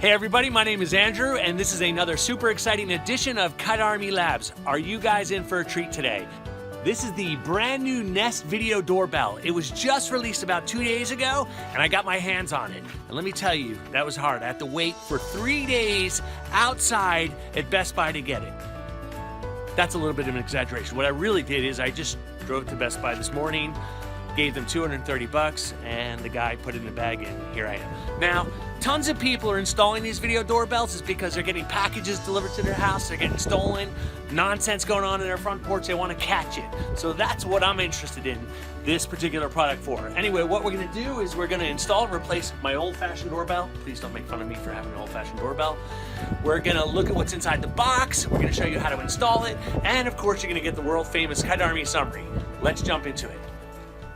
Hey everybody, my name is Andrew, and this is another super exciting edition of Kite Army Labs. Are you guys in for a treat today? This is the brand new Nest video doorbell. It was just released about 2 days ago, and I got my hands on it. And let me tell you, that was hard. I had to wait for 3 days outside at Best Buy to get it. That's a little bit of an exaggeration. What I really did is I just drove to Best Buy this morning, gave them 230 bucks, and the guy put it in the bag, and here I am. Now, tons of people are installing these video doorbells is because they're getting packages delivered to their house, they're getting stolen, nonsense going on in their front porch, they want to catch it. So that's what I'm interested in this particular product for. Anyway, what we're gonna do is we're gonna install and replace my old-fashioned doorbell. Please don't make fun of me for having an old-fashioned doorbell. We're gonna look at what's inside the box, we're gonna show you how to install it, and of course you're gonna get the world-famous Kite Army summary. Let's jump into it.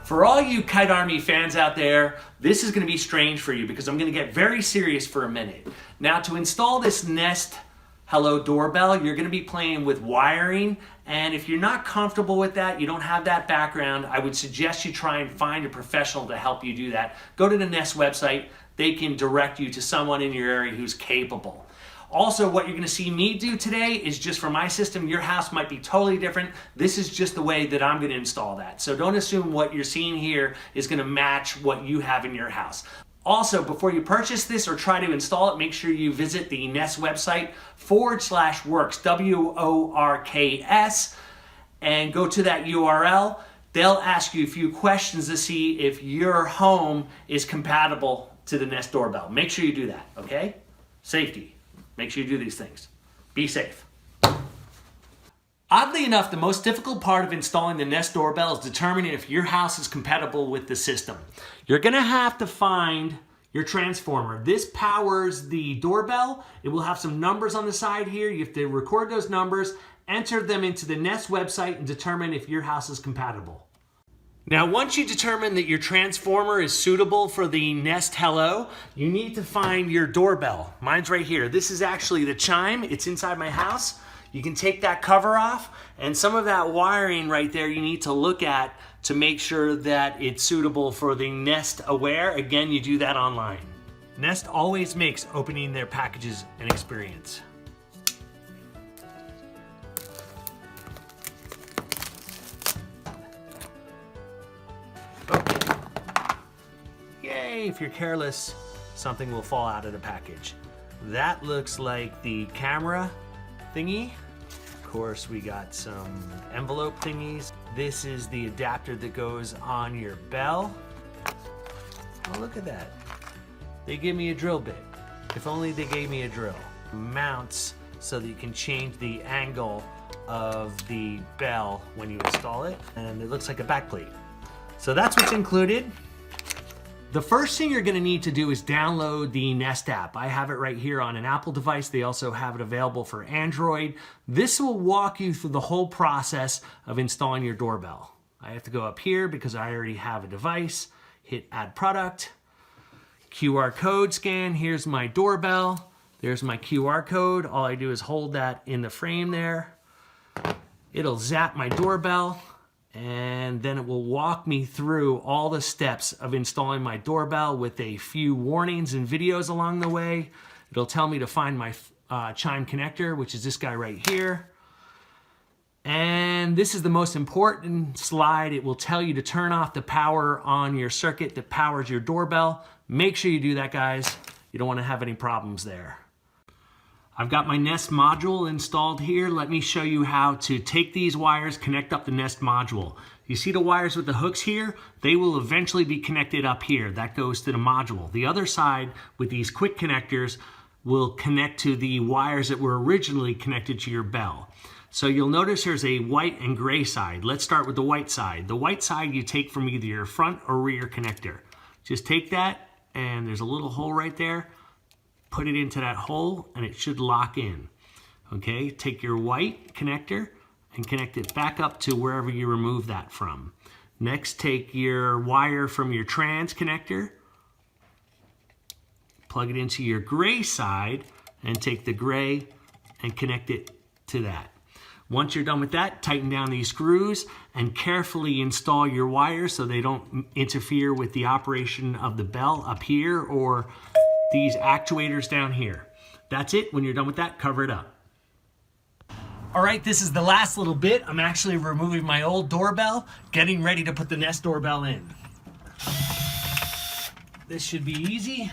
For all you Kite Army fans out there, this is going to be strange for you because I'm going to get very serious for a minute. Now, to install this Nest Hello doorbell, you're going to be playing with wiring, and if you're not comfortable with that, you don't have that background, I would suggest you try and find a professional to help you do that. Go to the Nest website. They can direct you to someone in your area who's capable. Also, what you're going to see me do today is just for my system. Your house might be totally different. This is just the way that I'm going to install that. So don't assume what you're seeing here is going to match what you have in your house. Also, before you purchase this or try to install it, make sure you visit the Nest website /works, W-O-R-K-S, and go to that URL. They'll ask you a few questions to see if your home is compatible to the Nest doorbell. Make sure you do that, okay? Safety. Make sure you do these things. Be safe. Oddly enough, the most difficult part of installing the Nest doorbell is determining if your house is compatible with the system. You're gonna have to find your transformer. This powers the doorbell. It will have some numbers on the side here. You have to record those numbers, enter them into the Nest website, and determine if your house is compatible. Now, once you determine that your transformer is suitable for the Nest Hello, you need to find your doorbell. Mine's right here. This is actually the chime. It's inside my house. You can take that cover off, and some of that wiring right there you need to look at to make sure that it's suitable for the Nest Aware. Again, you do that online. Nest always makes opening their packages an experience. If you're careless, something will fall out of the package. That looks like the camera thingy. Of course, we got some envelope thingies. This is the adapter that goes on your bell. Oh, look at that. They give me a drill bit. If only they gave me a drill. Mounts so that you can change the angle of the bell when you install it. And it looks like a backplate. So that's what's included. The first thing you're going to need to do is download the Nest app. I have it right here on an Apple device. They also have it available for Android. This will walk you through the whole process of installing your doorbell. I have to go up here because I already have a device. Hit Add Product. QR code scan. Here's my doorbell. There's my QR code. All I do is hold that in the frame there. It'll zap my doorbell, and then it will walk me through all the steps of installing my doorbell with a few warnings and videos along the way. It'll tell me to find my chime connector, which is this guy right here. And this is the most important slide. It will tell you to turn off the power on your circuit that powers your doorbell. Make sure you do that, guys. You don't want to have any problems there. I've got my Nest module installed here. Let me show you how to take these wires, connect up the Nest module. You see the wires with the hooks here? They will eventually be connected up here. That goes to the module. The other side with these quick connectors will connect to the wires that were originally connected to your bell. So you'll notice there's a white and gray side. Let's start with the white side. The white side you take from either your front or rear connector. Just take that, and there's a little hole right there. Put it into that hole and it should lock in. Okay, take your white connector and connect it back up to wherever you remove that from. Next, take your wire from your trans connector, plug it into your gray side, and take the gray and connect it to that. Once you're done with that, tighten down these screws and carefully install your wires so they don't interfere with the operation of the bell up here or these actuators down here. That's it. When you're done with that, cover it up. All right, this is the last little bit. I'm actually removing my old doorbell, getting ready to put the Nest doorbell in. This should be easy.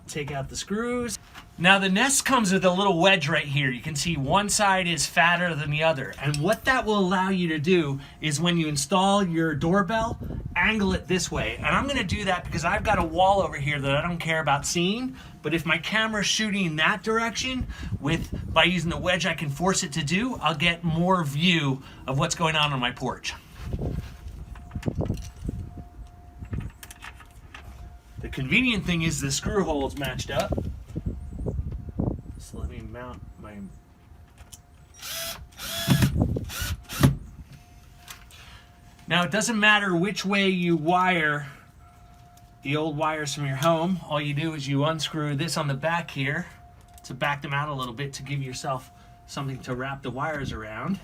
Take out the screws. Now the Nest comes with a little wedge right here. You can see one side is fatter than the other. And what that will allow you to do is when you install your doorbell, angle it this way. And I'm gonna do that because I've got a wall over here that I don't care about seeing. But if my camera's shooting in that direction, by using the wedge I can force it to do, I'll get more view of what's going on my porch. The convenient thing is the screw hole's matched up. So let me mount my... Now it doesn't matter which way you wire the old wires from your home. All you do is you unscrew this on the back here to back them out a little bit to give yourself something to wrap the wires around.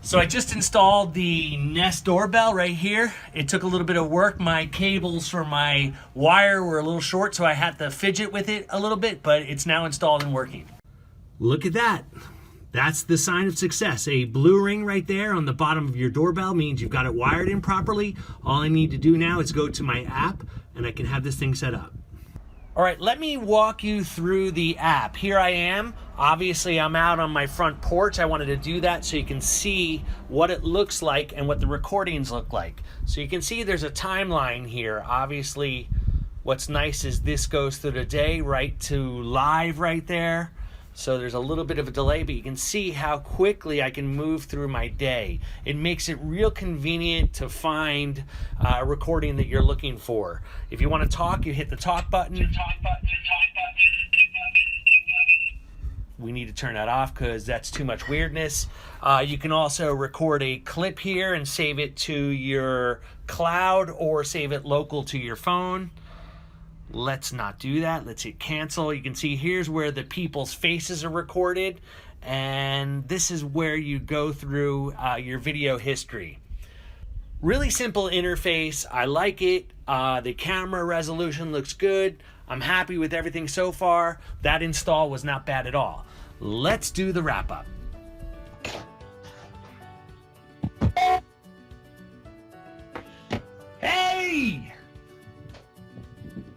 So I just installed the Nest doorbell right here. It took a little bit of work. My cables for my wire were a little short, so I had to fidget with it a little bit, but it's now installed and working. Look at that. That's the sign of success. A blue ring right there on the bottom of your doorbell means you've got it wired in properly. All I need to do now is go to my app and I can have this thing set up. All right, let me walk you through the app. Here I am. Obviously, I'm out on my front porch. I wanted to do that so you can see what it looks like and what the recordings look like. So you can see there's a timeline here. Obviously, what's nice is this goes through the day right to live right there. So there's a little bit of a delay, but you can see how quickly I can move through my day. It makes it real convenient to find a recording that you're looking for. If you want to talk, you hit the talk button. We need to turn that off because that's too much weirdness. You can also record a clip here and save it to your cloud or save it local to your phone. Let's not do that. Let's hit cancel. You can see here's where the people's faces are recorded, and this is where you go through your video history. Really simple interface. I like it. The camera resolution looks good. I'm happy with everything so far. That install was not bad at all. Let's do the wrap up. Hey!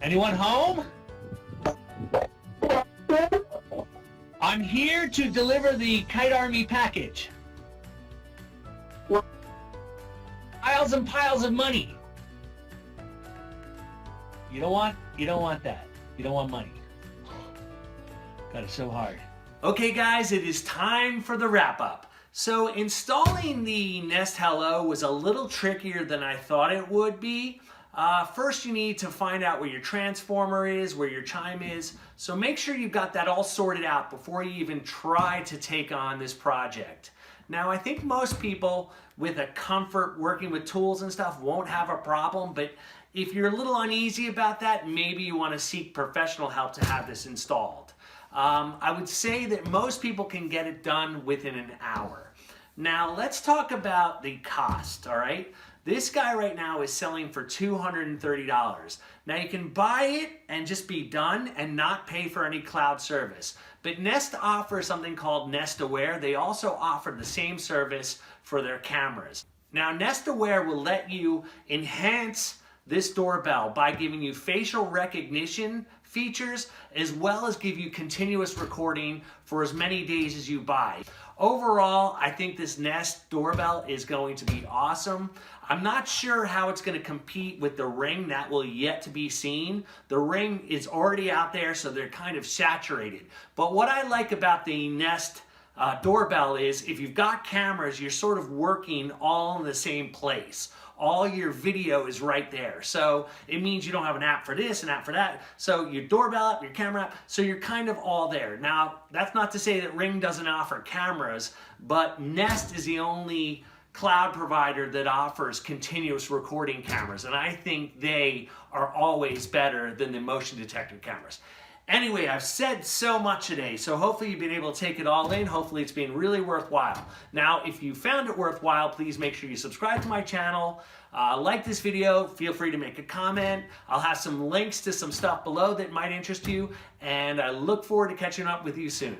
Anyone home? I'm here to deliver the Kite Army package. Piles and piles of money. You don't want that. You don't want money. Got it so hard. Okay guys, it is time for the wrap up. So installing the Nest Hello was a little trickier than I thought it would be. First you need to find out where your transformer is, where your chime is. So make sure you've got that all sorted out before you even try to take on this project. Now I think most people with a comfort working with tools and stuff won't have a problem, but if you're a little uneasy about that, maybe you want to seek professional help to have this installed. I would say that most people can get it done within an hour. Now let's talk about the cost, all right? This guy right now is selling for $230. Now you can buy it and just be done and not pay for any cloud service. But Nest offers something called Nest Aware. They also offer the same service for their cameras. Now Nest Aware will let you enhance this doorbell by giving you facial recognition features as well as give you continuous recording for as many days as you buy. Overall, I think this Nest doorbell is going to be awesome. I'm not sure how it's going to compete with the Ring. That will yet to be seen. The Ring is already out there, so they're kind of saturated. But what I like about the Nest doorbell is if you've got cameras, you're sort of working all in the same place. All your video is right there. So it means you don't have an app for this, an app for that. So your doorbell app, your camera app, so you're kind of all there. Now, that's not to say that Ring doesn't offer cameras, but Nest is the only cloud provider that offers continuous recording cameras, and I think they are always better than the motion detector cameras. Anyway, I've said so much today, so hopefully you've been able to take it all in. Hopefully it's been really worthwhile. Now, if you found it worthwhile, please make sure you subscribe to my channel, like this video, feel free to make a comment. I'll have some links to some stuff below that might interest you, and I look forward to catching up with you soon.